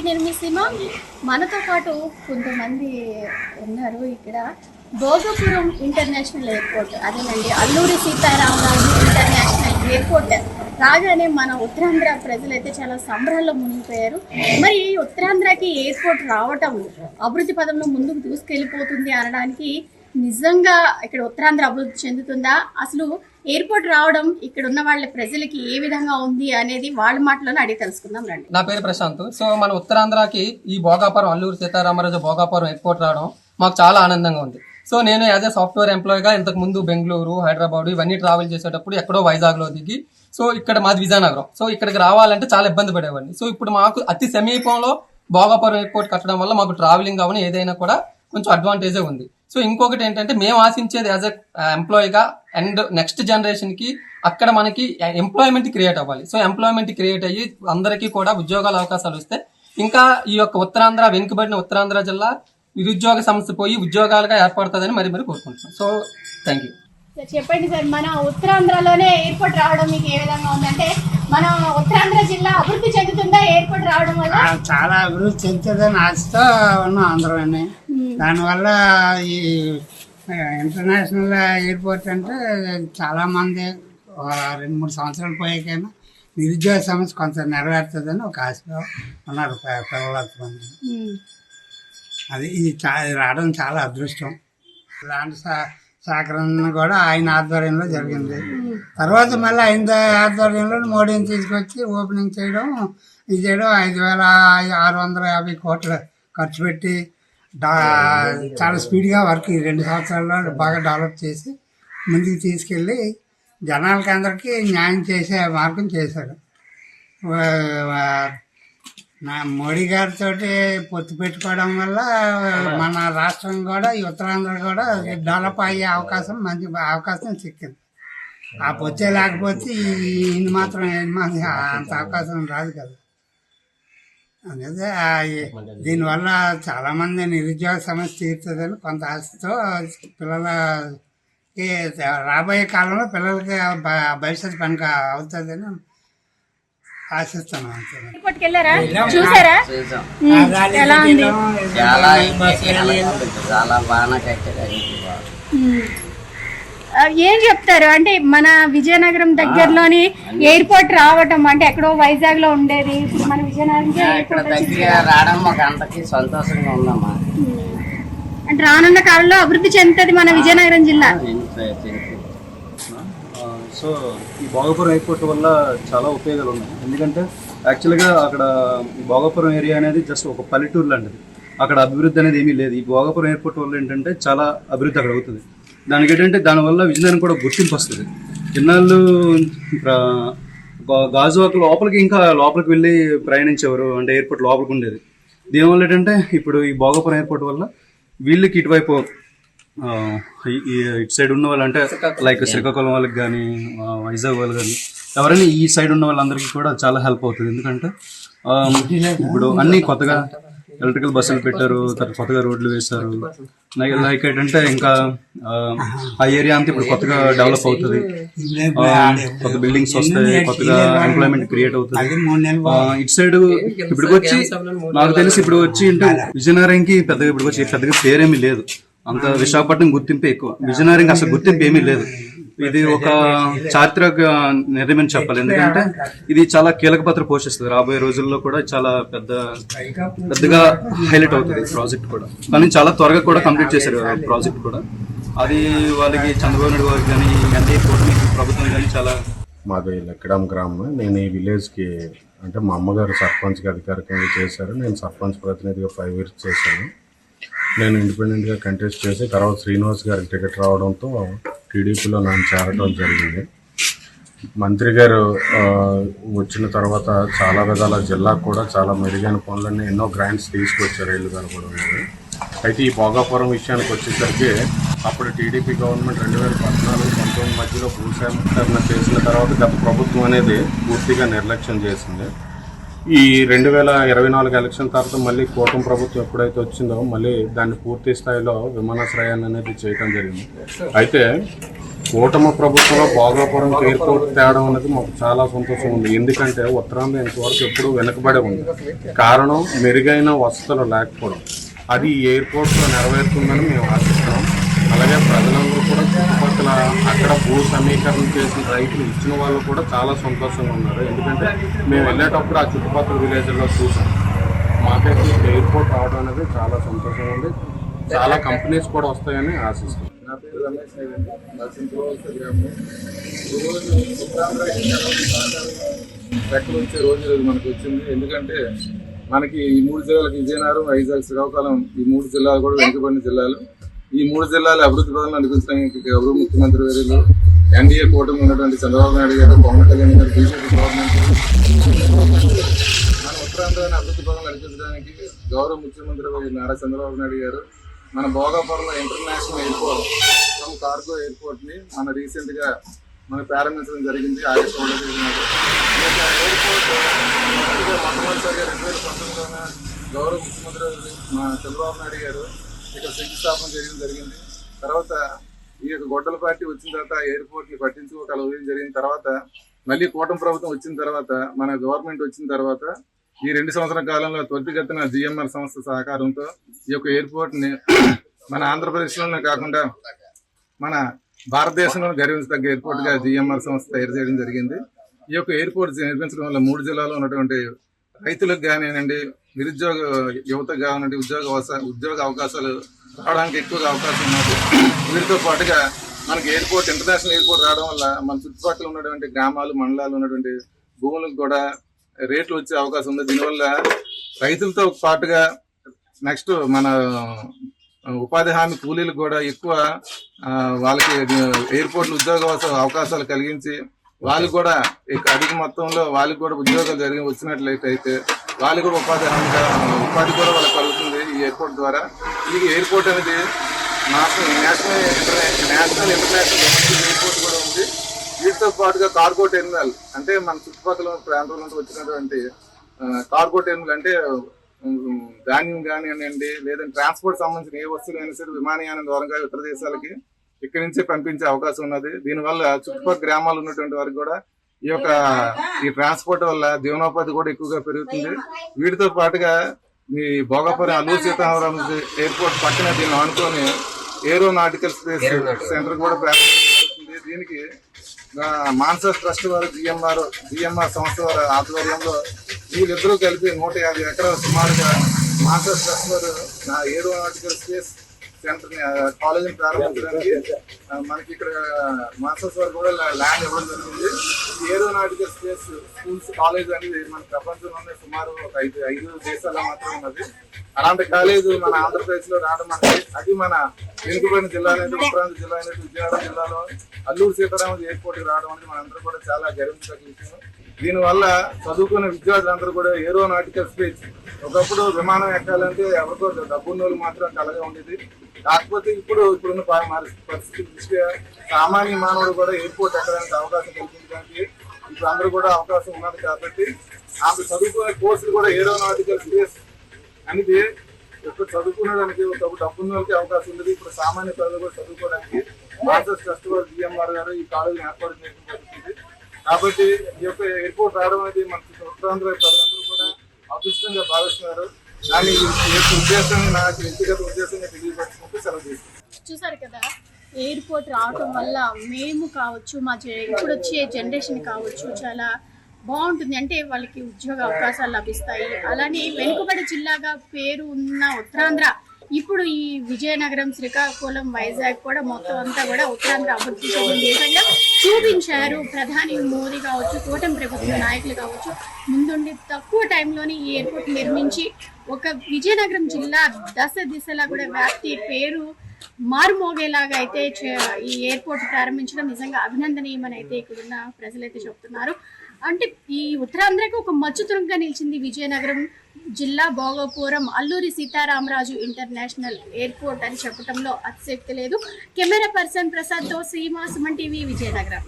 నేను మీ సీమ. మనతో పాటు కొంతమంది ఉన్నారు ఇక్కడ. భోగపురం ఇంటర్నేషనల్ ఎయిర్పోర్ట్, అదేనండి అల్లూరి సీతారామరాజు ఇంటర్నేషనల్ ఎయిర్పోర్ట్ రాగానే మన ఉత్తరాంధ్ర ప్రజలైతే చాలా సంబరాల్లో మునిగిపోయారు. మరి ఉత్తరాంధ్రకి ఎయిర్పోర్ట్ రావటం అభివృద్ధి పదంలో ముందుకు దూసుకెళ్ళిపోతుంది అనడానికి నిజంగా ఇక్కడ ఉత్తరాంధ్ర అభివృద్ధి చెందుతుందా, అసలు ఎయిర్పోర్ట్ రావడం ఇక్కడ ఉన్న వాళ్ళ ప్రజలకి ఏ విధంగా ఉంది అనేది వాళ్ళ మాటలోనే అడిగి తెలుసుకుందాం రండి. నా పేరు ప్రశాంత్. సో మన ఉత్తరాంధ్రకి ఈ భోగాపురం అల్లూరి సీతారామరాజు భోగాపురం ఎయిర్పోర్ట్ రావడం మాకు చాలా ఆనందంగా ఉంది. సో నేను యాజ్ ఏ సాఫ్ట్వేర్ ఎంప్లాయీగా ఇంతకు ముందు బెంగళూరు, హైదరాబాద్ ఇవన్నీ ట్రావెల్ చేసేటప్పుడు ఎక్కడో వైజాగ్లో దిగి, సో ఇక్కడ మాది విజయనగరం, సో ఇక్కడికి రావాలంటే చాలా ఇబ్బంది పడేవాడిని. సో ఇప్పుడు మాకు అతి సమీపంలో భోగాపురం ఎయిర్పోర్ట్ కట్టడం వల్ల మాకు ట్రావెలింగ్ అవన్నీ ఏదైనా కూడా కొంచెం అడ్వాంటేజే ఉంది. సో ఇంకొకటి ఏంటంటే మేము ఆశించేది యాజ్ ఎ ఎంప్లాయీగా అండ్ నెక్స్ట్ జనరేషన్ కి అక్కడ మనకి ఎంప్లాయ్మెంట్ క్రియేట్ అవ్వాలి. సో ఎంప్లాయ్మెంట్ క్రియేట్ అయ్యి అందరికీ కూడా ఉద్యోగాల అవకాశాలు వస్తే ఇంకా ఈ యొక్క ఉత్తరాంధ్ర వెనుకబడిన ఉత్తరాంధ్ర జిల్లా నిరుద్యోగ సమస్య పోయి ఉద్యోగాలుగా ఏర్పడుతుందని మరి కోరుకుంటున్నాం. So thank you. చెప్పండి సార్, మన ఉత్తరాంధ్రలోనే ఎయిర్పోర్ట్ రావడం మీకు ఏ విధంగా ఉందంటే, మన ఉత్తరాంధ్ర జిల్లా అభివృద్ధి చెందుతుందా ఎయిర్పోర్ట్ రావడం వల్ల? చాలా అభివృద్ధి చెందుతుందని ఆశతో ఉన్నాం అందరం. దానివల్ల ఈ ఇంటర్నేషనల్ ఎయిర్పోర్ట్ అంటే చాలా మంది 2-3 సంవత్సరాలు పోయాకైనా నిరుద్యోగ సమస్య కొంత నెరవేరుతుందని ఒక ఆశలో ఉన్నారు పిల్లలంతమంది. అది ఇది రావడం చాలా అదృష్టం. ల్యాండ్ సేకరణ కూడా ఆయన ఆధ్వర్యంలో జరిగింది. తర్వాత మళ్ళీ ఆయన ఆధ్వర్యంలో మోడీని తీసుకొచ్చి ఓపెనింగ్ చేయడం, ఇది చేయడం 5,650 కోట్లు ఖర్చు పెట్టి చాలా స్పీడ్గా వర్క్ ఈ 2 సంవత్సరాల్లో బాగా డెవలప్ చేసి ముందుకు తీసుకెళ్ళి జనాలకి అందరికీ న్యాయం చేసే మార్గం చేశారు. మోడీ గారితో పొత్తు పెట్టుకోవడం వల్ల మన రాష్ట్రం కూడా ఈ ఉత్తరాంధ్ర కూడా డెవలప్ అయ్యే మంచి అవకాశం చిక్కింది. ఆ పొత్తే లేకపోతే ఈయన మాత్రం అంత అవకాశం రాదు కదా. అనేది దీనివల్ల చాలామంది నిరుద్యోగ సమస్య తీరుతుందని కొంత ఆశతో పిల్లలకి రాబోయే కాలంలో పిల్లలకి భవిష్యత్తు పనికి అవుతుందని ఆశిస్తున్నాం. చూసారా ఎలా ఉంది? చాలా బాగా కట్టారు. ఏం చెప్తారు అంటే మన విజయనగరం దగ్గరలోని ఎయిర్పోర్ట్ రావటం అంటే ఎక్కడో వైజాగ్ లో ఉండేది, ఇప్పుడు మన విజయనగరం దగ్గర రావడం మాకు అంతకి సంతోషంగా ఉందమ్మా. అంటే రానున్న కాలంలో అభివృద్ధి చెందుతుంది మన విజయనగరం జిల్లా. సో ఈ భోగాపురం ఎయిర్పోర్ట్ వల్ల చాలా ఉపయోగాలు ఉన్నాయి. ఎందుకంటే యాక్చువల్గా అక్కడ ఈ భోగాపురం ఏరియా అనేది జస్ట్ ఒక పల్లెటూరు లాంటిది. అక్కడ అభివృద్ధి అనేది ఏమీ లేదు. ఈ భోగాపురం ఎయిర్పోర్ట్ వల్ల ఏంటంటే చాలా అభివృద్ధి అక్కడ అవుతుంది. దానికి ఏంటంటే దానివల్ల విజయనగరం కూడా గుర్తింపు వస్తుంది. ఇన్నాళ్ళు గాజువాక లోపలికి ఇంకా లోపలికి వెళ్ళి ప్రయాణించేవారు, అంటే ఎయిర్పోర్ట్ లోపలికి ఉండేది. దీనివల్ల ఏంటంటే ఇప్పుడు ఈ భోగాపురం ఎయిర్పోర్ట్ వల్ల వీళ్ళకి ఇటువైపు ఇటు సైడ్ ఉన్న వాళ్ళు అంటే లైక్ శ్రీకాకుళం వాళ్ళకి కానీ వైజాగ్ వాళ్ళు కానీ ఎవరైనా ఈ సైడ్ ఉన్న వాళ్ళందరికీ కూడా చాలా హెల్ప్ అవుతుంది. ఎందుకంటే ఇప్పుడు అన్నీ కొత్తగా ఎలక్ట్రికల్ బస్సులు పెట్టారు, తర్వాత కొత్తగా రోడ్లు వేశారు. లైక్ ఏంటంటే ఇంకా ఆ ఏరియా అంతా ఇప్పుడు కొత్తగా డెవలప్ అవుతుంది. కొత్త బిల్డింగ్స్ వస్తాయి, కొత్తగా ఎంప్లాయ్మెంట్ క్రియేట్ అవుతుంది. ఇటు సైడ్ ఇప్పుడు వచ్చి నాకు తెలిసి ఇప్పుడు వచ్చి అంటే విజయనగరంకి పెద్దగా ఇప్పుడు వచ్చి పెద్దగా పేరేమీ లేదు. అంత విశాఖపట్నం గుర్తింపే ఎక్కువ, విజయనగరంకి అసలు గుర్తింపు ఏమీ లేదు. ఇది ఒక చారిత్రక నిర్ణయం చెప్పాలి. ఎందుకంటే ఇది చాలా కీలక పాత్ర పోషిస్తుంది. రాబోయే రోజుల్లో కూడా చాలా పెద్దగా హైలైట్ అవుతుంది ప్రాజెక్ట్ కూడా. కానీ చాలా త్వరగా కూడా కంప్లీట్ చేశారు ప్రాజెక్ట్ కూడా. అది వాళ్ళకి చంద్రబాబు నాయుడు గారికి కానీ ఎన్డీఏ కూటమి ప్రభుత్వం కానీ చాలా. మాది లెక్కడం గ్రామం. నేను ఈ విలేజ్కి అంటే మా అమ్మగారు సర్పంచ్గా అధికారికంగా చేశారు. నేను సర్పంచ్ ప్రతినిధిగా 5 years చేశాను. నేను ఇండిపెండెంట్గా కంటెస్ట్ చేసి తర్వాత శ్రీనివాస్ గారికి టికెట్ రావడంతో టీడీపీలో నన్ను చేరడం జరిగింది. మంత్రి గారు వచ్చిన తర్వాత చాలా విధాల జిల్లాకు కూడా చాలా మెరుగైన పనులన్నీ ఎన్నో గ్రాంట్స్ తీసుకొచ్చారు ఇల్లు కనపడం. అయితే ఈ భోగాపురం విషయానికి వచ్చేసరికి అప్పుడు టీడీపీ గవర్నమెంట్ 2014-19 మధ్యలో భూసేకరణ చేసిన తర్వాత గత ప్రభుత్వం అనేది పూర్తిగా నిర్లక్ష్యం చేసింది. ఈ 2024 ఎలక్షన్ తర్వాత మళ్ళీ కూటమి ప్రభుత్వం ఎప్పుడైతే వచ్చిందో మళ్ళీ దాన్ని పూర్తి స్థాయిలో విమానాశ్రయాన్ని అనేది చేయడం జరిగింది. అయితే కూటమి ప్రభుత్వంలో భోగాపురం ఎయిర్పోర్ట్ తేవడం అనేది మాకు చాలా సంతోషం ఉంది. ఎందుకంటే ఉత్తరాంధ్ర ఇంతవరకు ఎప్పుడూ వెనుకబడే ఉంది. కారణం మెరుగైన వసతులు లేకపోవడం. అది ఈ ఎయిర్పోర్ట్లో నెరవేరుతుందని మేము ఆశిస్తున్నాం. అలాగే ప్రజలందరూ కూడా చుట్టుపక్కల అక్కడ భూ సమీకరణ చేసిన రైతులు ఇచ్చిన వాళ్ళు కూడా చాలా సంతోషంగా ఉన్నారు. ఎందుకంటే మేము వెళ్ళేటప్పుడు ఆ చుట్టుపక్కల విలేజ్లో చూసాం. మాకైతే ఎయిర్పోర్ట్ రావడం అనేది చాలా సంతోషంగా ఉంది. చాలా కంపెనీస్ కూడా వస్తాయని ఆశిస్తున్నాం. నా పేరు రమేష్ అండి, నరసింహరావు గ్రామం. ఈరోజు ఉత్తరాంధ్రకి రెక్కలు వచ్చే రోజు మనకు వచ్చింది. ఎందుకంటే మనకి ఈ 3 జిల్లాలకు విజయనగరం, వైజాగ్, శ్రీకాకుళం ఈ 3 జిల్లాలు కూడా వెనుకబడిన జిల్లాలు. ఈ 3 జిల్లాలు అభివృద్ధి పదంలో నడిపించడానికి గౌరవ ముఖ్యమంత్రి వర్యులు ఎన్డీఏ కూటమి ఉన్నటువంటి చంద్రబాబు నాయుడు గారు, పవన్ కళ్యాణ్ గారు, బీజేపీ గవర్నమెంట్ మన ఉత్తరాంధ్రాన్ని అభివృద్ధి పదంలో నడిపించడానికి గౌరవ ముఖ్యమంత్రి నారా చంద్రబాబు నాయుడు గారు మన భోగాపురంలో ఇంటర్నేషనల్ ఎయిర్పోర్ట్ కార్గో ఎయిర్పోర్ట్ని మన రీసెంట్గా మనం ప్రారంభించడం జరిగింది. ఆగస్టు 1వ తేదీన ఎయిర్పోర్ట్ మొట్టమొదటిసారిగా 2019లోనే గౌరవ ముఖ్యమంత్రి మా చంద్రబాబు నాయుడు గారు ఇక్కడ శంకుస్థాపన చేయడం జరిగింది. తర్వాత ఈ యొక్క గొడ్డల పార్టీ వచ్చిన తర్వాత ఎయిర్పోర్ట్ని పట్టించుకోగలగడం జరిగిన తర్వాత మళ్ళీ కూటమి ప్రభుత్వం వచ్చిన తర్వాత మన గవర్నమెంట్ వచ్చిన తర్వాత ఈ 2 సంవత్సరాల కాలంలో త్వరితగతిన జిఎంఆర్ సంస్థ సహకారంతో ఈ యొక్క ఎయిర్పోర్ట్ని మన ఆంధ్రప్రదేశ్లోనే కాకుండా మన భారతదేశంలో గర్వించదగ్గ ఎయిర్పోర్ట్గా జిఎంఆర్ సంస్థ తయారు చేయడం జరిగింది. ఈ యొక్క ఎయిర్పోర్ట్ నిర్మించడం వల్ల 3 జిల్లాల్లో ఉన్నటువంటి రైతులకు కానివ్వండి, నిరుద్యోగ యువతకు కానివ్వండి ఉద్యోగ అవకాశాలు రావడానికి ఎక్కువగా అవకాశం ఉన్నది. వీటితో పాటుగా మనకి ఎయిర్పోర్ట్ ఇంటర్నేషనల్ ఎయిర్పోర్ట్ రావడం వల్ల మన చుట్టుపక్కల ఉన్నటువంటి గ్రామాలు, మండలాలు ఉన్నటువంటి భూములకు కూడా రేట్లు వచ్చే అవకాశం ఉంది. దీనివల్ల రైతులతో పాటుగా నెక్స్ట్ మన ఉపాధి హామీ కూలీలకు కూడా ఎక్కువ వాళ్ళకి ఎయిర్పోర్ట్లు ఉద్యోగ అవకాశాలు కలిగించి వాళ్ళకి కూడా అధిక మొత్తంలో వాళ్ళకి కూడా ఉద్యోగాలు వచ్చినట్లయితే వాళ్ళకి కూడా ఉపాధి కూడా వాళ్ళకి కలుగుతుంది ఈ ఎయిర్పోర్ట్ ద్వారా. ఈ ఎయిర్పోర్ట్ అనేది నేషనల్ ఇంటర్నేషనల్ ఎయిర్పోర్ట్ కూడా ఉంది. వీటితో పాటుగా కార్గో టెర్మినల్ అంటే మన చుట్టుపక్కల ప్రాంతం నుంచి వచ్చినటువంటి కార్గో టెర్మినల్ అంటే ధాన్యం కానివ్వండి, లేదంటే ట్రాన్స్పోర్ట్ సంబంధించిన ఏ వస్తువులైనా సరే విమానయానం ద్వారా ఇతర దేశాలకి ఇక్కడి నుంచే పంపించే అవకాశం ఉన్నది. దీనివల్ల చుట్టుపక్కల గ్రామాలు ఉన్నటువంటి వారికి కూడా ఈ ట్రాన్స్పోర్ట్ వల్ల జీవనోపాధి కూడా ఎక్కువగా పెరుగుతుంది. వీటితో పాటుగా ఈ భోగాపురం అల్లూరి సీతారామరాజు ఎయిర్పోర్ట్ పక్కన దీన్ని ఆనుకొని ఏరోనాటికల్ స్పేస్ సెంటర్ కూడా ప్రారంభించబడుతుంది. దీనికి మాన్సస్ ట్రస్ట్ వారు జిఎంఆర్ సంస్థ వారి ఆధ్వర్యంలో వీళ్ళిద్దరూ కలిపి 150 ఎకరాలు సుమారుగా మాన్సస్ ట్రస్ట్ వారు ఏరోనాటికల్ స్పేస్ సెంటర్ కాలేజీని ప్రారంభించడానికి మనకి ఇక్కడ మాస్టర్స్ వారు కూడా ల్యాండ్ ఇవ్వడం జరిగింది. ఈ ఏరోనాటికల్ స్పేస్ స్కూల్స్ కాలేజ్ అనేది మన ప్రపంచంలోనే సుమారు ఒక 5 దేశాల్లో మాత్రం ఉన్నది. అలాంటి కాలేజ్ మన ఆంధ్రప్రదేశ్ లో రావడం అనేది అది మన వెనుకబడిన జిల్లా అనేది ఉత్తరాంధ్ర జిల్లా అనేది విజయనగరం జిల్లాలో అల్లూరి సీతారామరాజు ఎయిర్పోర్ట్ రావడం అనేది మనందరూ కూడా చాలా గర్వించదగ్గ విషయం. దీనివల్ల చదువుకున్న విద్యార్థులందరూ కూడా ఏరోనాటికల్ స్పేస్ ఒకప్పుడు విమానం ఎక్కాలంటే ఎవరికో డబ్బున్న వాళ్ళు మాత్రం కలగా ఉండేది. కాకపోతే ఇప్పుడున్న పరిస్థితి దృష్ట్యా సామాన్య మానవుడు కూడా ఎయిర్పోర్ట్ ఎక్కడానికి అవకాశం కల్పించడానికి ఇప్పుడు అందరూ కూడా అవకాశం ఉన్నది. కాబట్టి ఆమె చదువుకునే కోర్సులు కూడా ఏరోనాటికల్ స్పేస్ అనేది ఇప్పుడు చదువుకునేదానికి ఒక డబ్బున్న వాళ్ళకి అవకాశం ఉండేది. ఇప్పుడు సామాన్య ప్రజలు కూడా చదువుకోవడానికి మాస్టర్స్ ట్రస్ట్ వారు జిఎంఆర్ గారు ఈ కాలేజీని ఏర్పాటు చేయడం జరుగుతుంది. కాబట్టి ఈ యొక్క ఎయిర్పోర్ట్ రావడం అనేది మనకి ఉత్తరాంధ్ర ప్రజలందరూ కూడా అదృష్టంగా భావిస్తున్నారు. దాని ఉద్దేశం నాకు వ్యక్తిగత ఉద్దేశంగా తెలియపరచుకుంటూ సెలవు చేస్తున్నాను. చూసారు కదా, ఎయిర్పోర్ట్ రావడం వల్ల మేము కావచ్చు, మా ఇప్పుడు వచ్చే జనరేషన్ కావచ్చు చాలా బాగుంటుంది. అంటే వాళ్ళకి ఉద్యోగ అవకాశాలు లభిస్తాయి. అలానే వెనుకబడి జిల్లాగా పేరు ఉన్న ఉత్తరాంధ్ర ఇప్పుడు ఈ విజయనగరం, శ్రీకాకుళం, వైజాగ్ కూడా మొత్తం అంతా కూడా ఉత్తరాంధ్ర అభివృద్ధి చెందిన దేశంగా చూపించారు. ప్రధాని మోదీ కావచ్చు, కూటమి ప్రభుత్వ నాయకులు కావచ్చు ముందుండి తక్కువ టైంలోనే ఈ ఎయిర్పోర్ట్ నిర్మించి ఒక విజయనగరం జిల్లా దిశలా కూడా వ్యాప్తి పేరు మారుమోగేలాగా అయితే ఈ ఎయిర్పోర్ట్ ప్రారంభించడం నిజంగా అభినందనీయమని అయితే ఇక్కడున్న ప్రజలైతే చెప్తున్నారు. అంటే ఈ ఉత్తరాంధ్రకు ఒక మచ్చుతురంగా నిలిచింది విజయనగరం జిల్లా భోగాపురం అల్లూరి సీతారామరాజు ఇంటర్నేషనల్ ఎయిర్పోర్ట్ అని చెప్పడంలో అతిశక్తి లేదు. కెమెరా పర్సన్ ప్రసాద్తో శ్రీనివాస్, సుమన్ టీవీ, విజయనగరం.